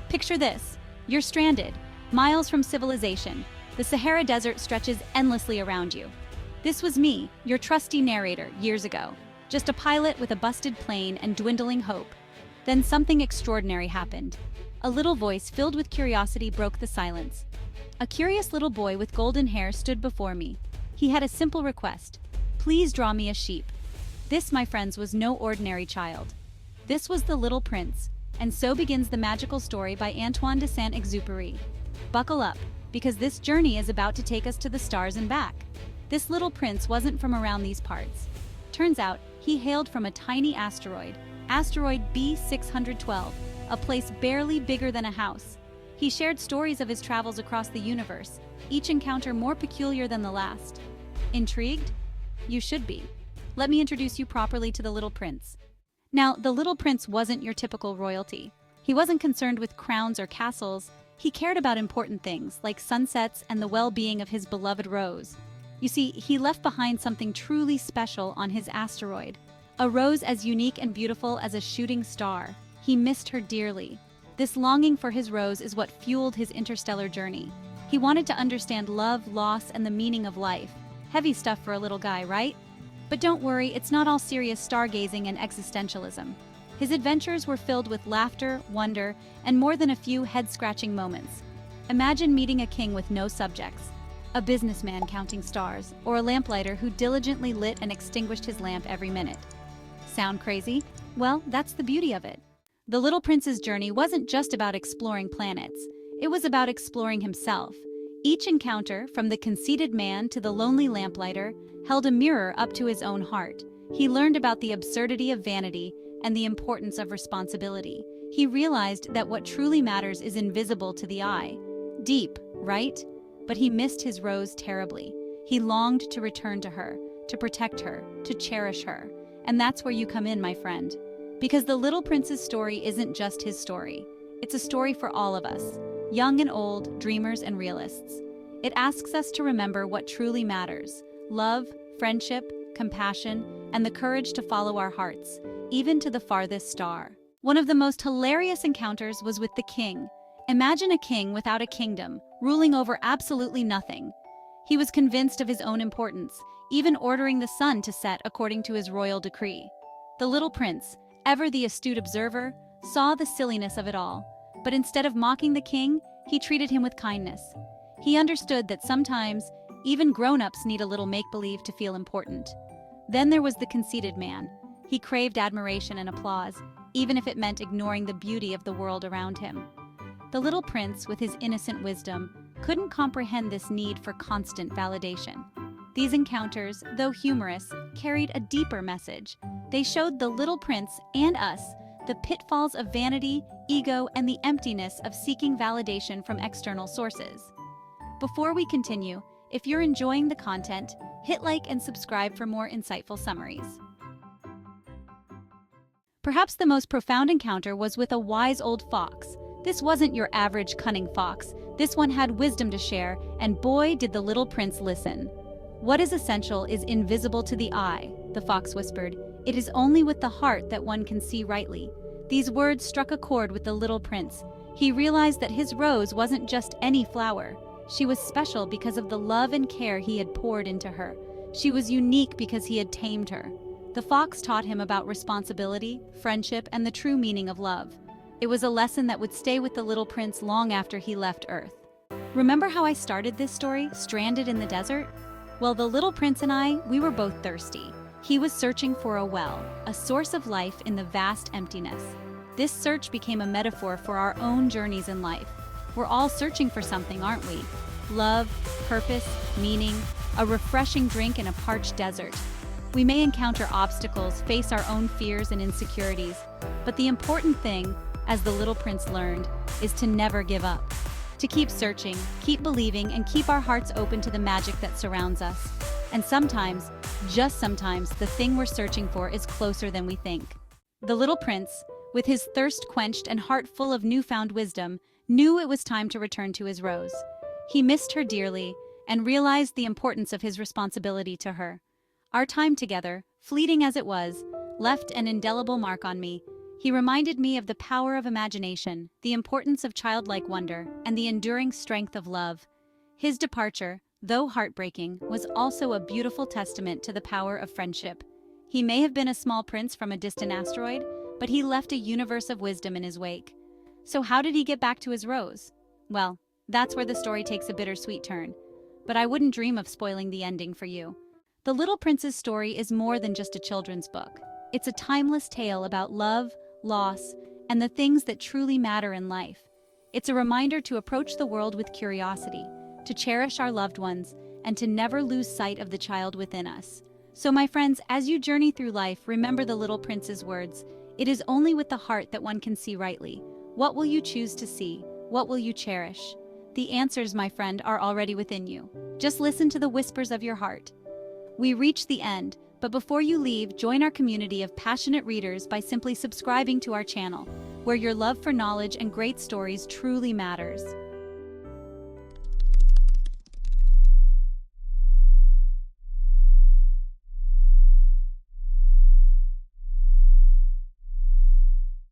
Picture this. You're stranded, miles from civilization. The Sahara Desert stretches endlessly around you. This was me, your trusty narrator, years ago. Just a pilot with a busted plane and dwindling hope. Then something extraordinary happened. A little voice filled with curiosity broke the silence. A curious little boy with golden hair stood before me. He had a simple request. Please draw me a sheep. This, my friends, was no ordinary child. This was the Little Prince, and so begins the magical story by Antoine de Saint-Exupéry. Buckle up, because this journey is about to take us to the stars and back. This little prince wasn't from around these parts. Turns out, he hailed from a tiny asteroid, asteroid B612, a place barely bigger than a house. He shared stories of his travels across the universe, each encounter more peculiar than the last. Intrigued? You should be. Let me introduce you properly to the Little Prince. Now, the Little Prince wasn't your typical royalty. He wasn't concerned with crowns or castles. He cared about important things, like sunsets and the well-being of his beloved rose. You see, he left behind something truly special on his asteroid. A rose as unique and beautiful as a shooting star. He missed her dearly. This longing for his rose is what fueled his interstellar journey. He wanted to understand love, loss, and the meaning of life. Heavy stuff for a little guy, right? But don't worry, it's not all serious stargazing and existentialism. His adventures were filled with laughter, wonder, and more than a few head-scratching moments. Imagine meeting a king with no subjects, a businessman counting stars, or a lamplighter who diligently lit and extinguished his lamp every minute. Sound crazy? Well, that's the beauty of it. The Little Prince's journey wasn't just about exploring planets. It was about exploring himself. Each encounter, from the conceited man to the lonely lamplighter, held a mirror up to his own heart. He learned about the absurdity of vanity and the importance of responsibility. He realized that what truly matters is invisible to the eye. Deep, right? But he missed his rose terribly. He longed to return to her, to protect her, to cherish her. And that's where you come in, my friend. Because the Little Prince's story isn't just his story. It's a story for all of us, young and old, dreamers and realists. It asks us to remember what truly matters: love, friendship, compassion, and the courage to follow our hearts, even to the farthest star. One of the most hilarious encounters was with the king. Imagine a king without a kingdom, ruling over absolutely nothing. He was convinced of his own importance, even ordering the sun to set according to his royal decree. The Little Prince, ever the astute observer, saw the silliness of it all. But instead of mocking the king, he treated him with kindness. He understood that sometimes, even grown-ups need a little make-believe to feel important. Then there was the conceited man. He craved admiration and applause, even if it meant ignoring the beauty of the world around him. The Little Prince, with his innocent wisdom, couldn't comprehend this need for constant validation. These encounters, though humorous, carried a deeper message. They showed the Little Prince and us the pitfalls of vanity, ego, and the emptiness of seeking validation from external sources. Before we continue, if you're enjoying the content, hit like and subscribe for more insightful summaries. Perhaps the most profound encounter was with a wise old fox. This wasn't your average cunning fox. This one had wisdom to share, and boy, did the Little Prince listen. "What is essential is invisible to the eye," the fox whispered. "It is only with the heart that one can see rightly." These words struck a chord with the Little Prince. He realized that his rose wasn't just any flower. She was special because of the love and care he had poured into her. She was unique because he had tamed her. The fox taught him about responsibility, friendship, and the true meaning of love. It was a lesson that would stay with the Little Prince long after he left Earth. Remember how I started this story, stranded in the desert? Well, the Little Prince and I, we were both thirsty. He was searching for a well, a source of life in the vast emptiness. This search became a metaphor for our own journeys in life. We're all searching for something, aren't we? Love, purpose, meaning, a refreshing drink in a parched desert. We may encounter obstacles, face our own fears and insecurities, but the important thing, as the Little Prince learned, is to never give up. To keep searching, keep believing, and keep our hearts open to the magic that surrounds us. And sometimes, just sometimes, the thing we're searching for is closer than we think. The Little Prince, with his thirst quenched and heart full of newfound wisdom, knew it was time to return to his rose. He missed her dearly and realized the importance of his responsibility to her. Our time together, fleeting as it was, left an indelible mark on me. He reminded me of the power of imagination, the importance of childlike wonder, and the enduring strength of love. His departure, though heartbreaking, was also a beautiful testament to the power of friendship. He may have been a small prince from a distant asteroid, but he left a universe of wisdom in his wake. So how did he get back to his rose? Well, that's where the story takes a bittersweet turn. But I wouldn't dream of spoiling the ending for you. The Little Prince's story is more than just a children's book. It's a timeless tale about love, loss, and the things that truly matter in life. It's a reminder to approach the world with curiosity, to cherish our loved ones, and to never lose sight of the child within us. So my friends, as you journey through life, remember the Little Prince's words. It is only with the heart that one can see rightly. What will you choose to see? What will you cherish? The answers, my friend, are already within you. Just listen to the whispers of your heart. We reach the end, but before you leave, join our community of passionate readers by simply subscribing to our channel, where your love for knowledge and great stories truly matters.